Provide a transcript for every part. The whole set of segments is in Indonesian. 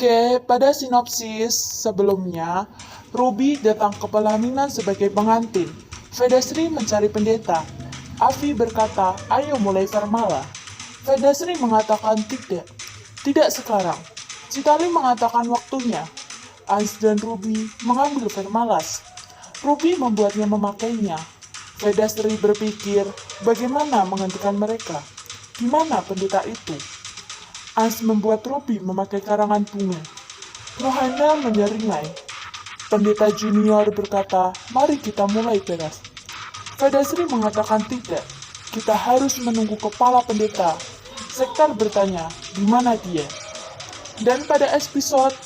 Oke, pada sinopsis sebelumnya, Ruby datang ke pelaminan sebagai pengantin. Vedasri mencari pendeta. Avi berkata, ayo mulai Vermala. Vedasri mengatakan tidak. Tidak sekarang. Citali mengatakan waktunya. Ans dan Ruby mengambil Vermalas. Ruby membuatnya memakainya. Vedasri berpikir, bagaimana menghentikan mereka? Di mana pendeta itu? Ans membuat Ruby memakai karangan bunga. Rohana menyeringai. Pendeta junior berkata, mari kita mulai Peras. Vedasri mengatakan tidak. Kita harus menunggu kepala pendeta. Sektar bertanya, di mana dia? Dan pada episode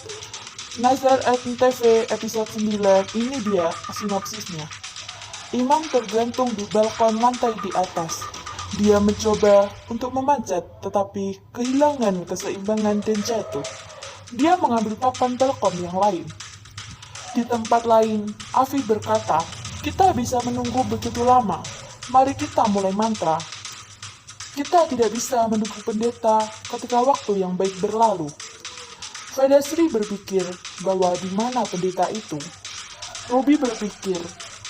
Nazar TV episode 9, ini dia sinopsisnya. Imam tergantung di balkon lantai di atas. Dia mencoba untuk memanjat, tetapi kehilangan keseimbangan dan jatuh. Dia mengambil papan balkon yang lain. Di tempat lain, Avi berkata, kita bisa menunggu begitu lama. Mari kita mulai mantra. Kita tidak bisa menunggu pendeta ketika waktu yang baik berlalu. Vedasri berpikir bahwa di mana pendeta itu. Ruby berpikir,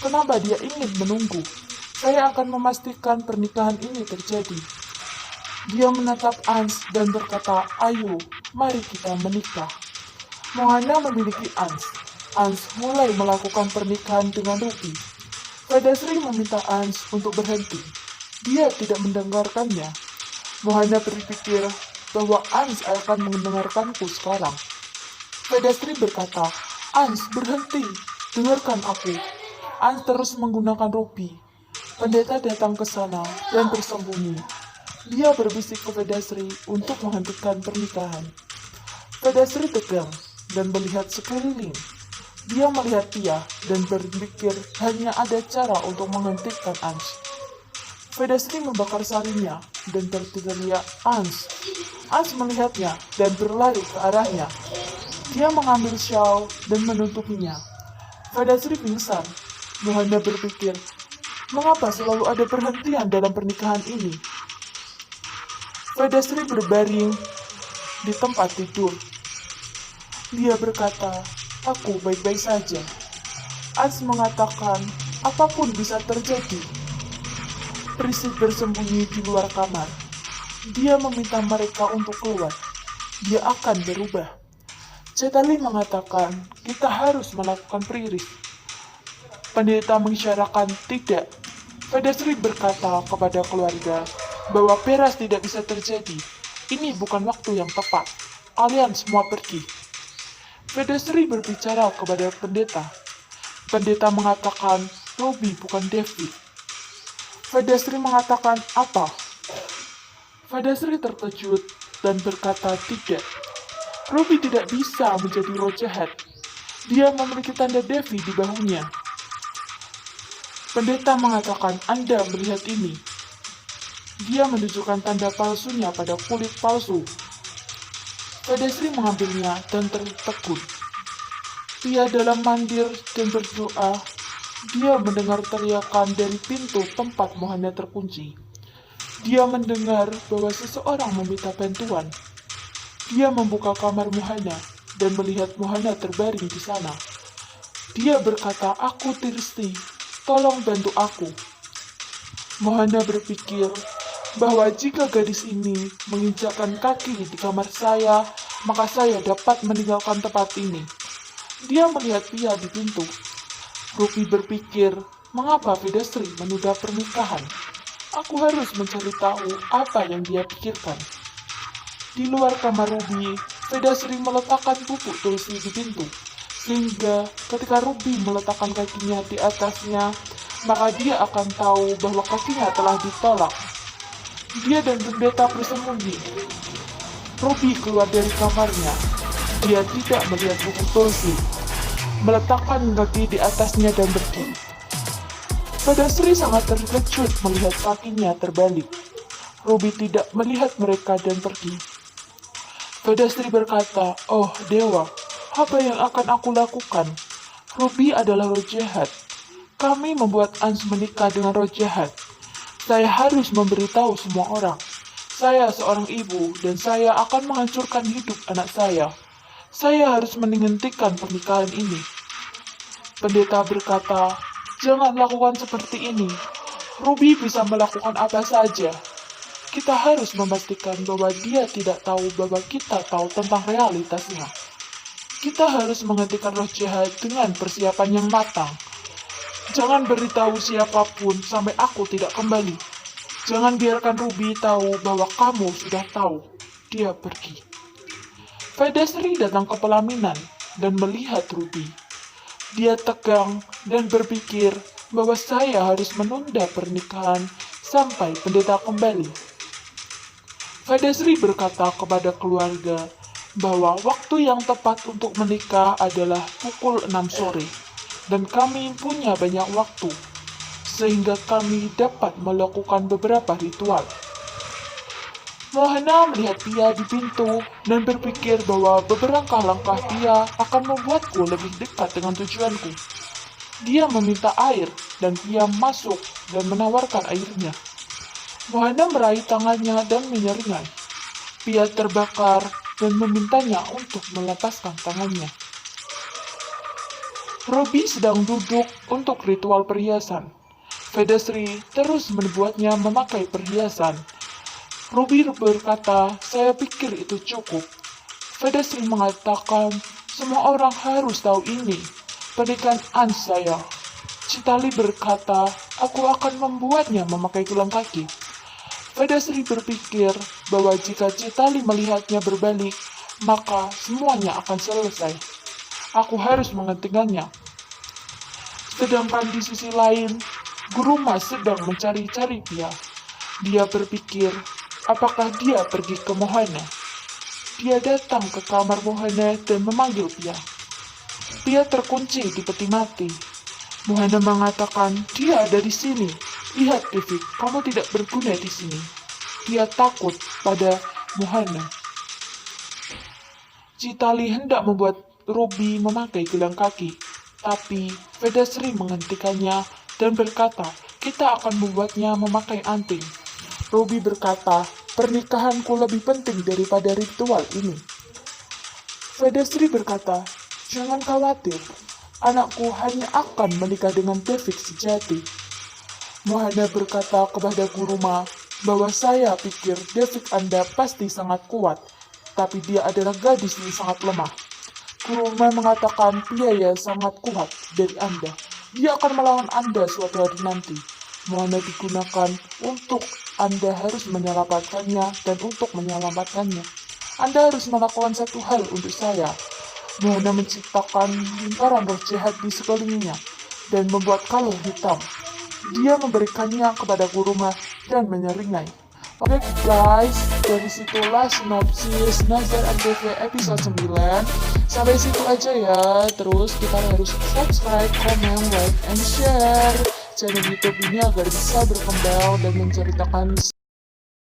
kenapa dia ingin menunggu? Saya akan memastikan pernikahan ini terjadi. Dia menatap Ans dan berkata, ayo, mari kita menikah. Mohana memiliki Ans. Ans mulai melakukan pernikahan dengan Ruby. Vedasri meminta Ans untuk berhenti. Dia tidak mendengarkannya. Mohana berpikir bahwa Ans akan mendengarkanku sekarang. Vedasri berkata, Ans berhenti, dengarkan aku. Ans terus menggunakan Ruby. Pendeta datang ke sana dan bersembunyi. Dia berbisik ke Vedasri untuk menghentikan pernikahan. Vedasri tegang dan melihat sekeliling. Dia melihat Pia dan berpikir hanya ada cara untuk menghentikan Ans. Vedasri membakar sarinya dan berteriak Ans. Ans melihatnya dan berlari ke arahnya. Dia mengambil shawl dan menutupinya. Vedasri pingsan. Mohana berpikir, mengapa selalu ada perhentian dalam pernikahan ini? Vedasri berbaring di tempat tidur. Dia berkata, aku baik-baik saja. Ans mengatakan, apapun bisa terjadi. Priscilla bersembunyi di luar kamar. Dia meminta mereka untuk keluar. Dia akan berubah. Cetali mengatakan, kita harus melakukan priris. Pendeta mengisyaratkan tidak. Vedasri berkata kepada keluarga bahwa Peras tidak bisa terjadi. Ini bukan waktu yang tepat. Kalian semua pergi. Vedasri berbicara kepada pendeta. Pendeta mengatakan Ruby bukan David. Vedasri mengatakan apa? Vedasri terkejut dan berkata tidak. Ruby tidak bisa menjadi roh jahat. Dia memiliki tanda Devi di bahunya. Pendeta mengatakan, Anda melihat ini. Dia menunjukkan tanda palsunya pada kulit palsu. Vedasri mengambilnya dan tertegun. Pia dalam mandir dan berdoa. Dia mendengar teriakan dari pintu tempat Mohana terkunci. Dia mendengar bahwa seseorang meminta bantuan. Dia membuka kamar Mohana dan melihat Mohana terbaring di sana. Dia berkata, aku Tirsti. Tolong bantu aku. Mohana berpikir bahwa jika gadis ini menginjakkan kaki di kamar saya, maka saya dapat meninggalkan tempat ini. Dia melihat Pia di pintu. Ruby berpikir, mengapa Vedasri menunda pernikahan? Aku harus mencari tahu apa yang dia pikirkan. Di luar kamar Ruby, Vedasri meletakkan bubuk tulsi di pintu. Sehingga ketika Ruby meletakkan kakinya di atasnya, maka dia akan tahu bahwa kakinya telah ditolak. Dia dan pendeta bersembunyi. Ruby keluar dari kamarnya. Dia tidak melihat buku tulsi. Meletakkan kaki di atasnya dan pergi. Vedasri sangat terkejut melihat kakinya terbalik. Ruby tidak melihat mereka dan pergi. Vedasri berkata, oh dewa, apa yang akan aku lakukan? Ruby adalah roh jahat. Kami membuat Ans menikah dengan roh jahat. Saya harus memberitahu semua orang. Saya seorang ibu dan saya akan menghancurkan hidup anak saya. Saya harus menghentikan pernikahan ini. Pendeta berkata, jangan lakukan seperti ini. Ruby bisa melakukan apa saja. Kita harus memastikan bahwa dia tidak tahu bahwa kita tahu tentang realitasnya. Kita harus menghentikan roh jahat dengan persiapan yang matang. Jangan beritahu siapapun sampai aku tidak kembali. Jangan biarkan Ruby tahu bahwa kamu sudah tahu. Dia pergi. Vedasri datang ke pelaminan dan melihat Ruby. Dia tegang dan berpikir bahwa saya harus menunda pernikahan sampai pendeta kembali. Vedasri berkata kepada keluarga bahwa waktu yang tepat untuk menikah adalah pukul 6 sore dan kami punya banyak waktu sehingga kami dapat melakukan beberapa ritual. Mohana melihat Pia di pintu dan berpikir bahwa beberapa langkah Pia akan membuatku lebih dekat dengan tujuanku. Dia meminta air dan Pia masuk dan menawarkan airnya. Mohana meraih tangannya dan menyeringai. Pia terbakar dan memintanya untuk melepaskan tangannya. Ruby sedang duduk untuk ritual perhiasan. Vedasri terus membuatnya memakai perhiasan. Ruby berkata, saya pikir itu cukup. Vedasri mengatakan, semua orang harus tahu ini. Pernikahan saya. Chitali berkata, aku akan membuatnya memakai gelang kaki. Vedasri berpikir bahwa jika Chitali melihatnya berbalik, maka semuanya akan selesai. Aku harus menghentikannya. Sedangkan di sisi lain, Guruma sedang mencari-cari Pia. Dia berpikir, apakah dia pergi ke Mohana? Dia datang ke kamar Mohana dan memanggil Pia. Pia terkunci di peti mati. Mohana mengatakan, dia ada di sini. Lihat, David, kamu tidak berguna di sini. Dia takut pada Mohana. Chitali hendak membuat Ruby memakai gelang kaki, tapi Vedasri menghentikannya dan berkata, kita akan membuatnya memakai anting. Ruby berkata, pernikahanku lebih penting daripada ritual ini. Vedasri berkata, jangan khawatir, anakku hanya akan menikah dengan David sejati. Mohana berkata kepada Guruma bahwa saya pikir David Anda pasti sangat kuat, tapi dia adalah gadis yang sangat lemah. Guruma mengatakan Pia sangat kuat dari Anda. Dia akan melawan Anda suatu hari nanti. Mohana digunakan untuk Anda harus menyelamatkannya dan untuk menyelamatkannya. Anda harus melakukan satu hal untuk saya. Mohana menciptakan lingkaran roh jahat di sekelilingnya dan membuat kalung hitam. Dia memberikannya kepada Guruma dan menyeringai. Oke guys, dari situlah sinopsis Nazar Antv episode 9. Sampai situ aja ya. Terus kita harus subscribe, comment, like, and share channel YouTube ini agar bisa berkembang dan menceritakan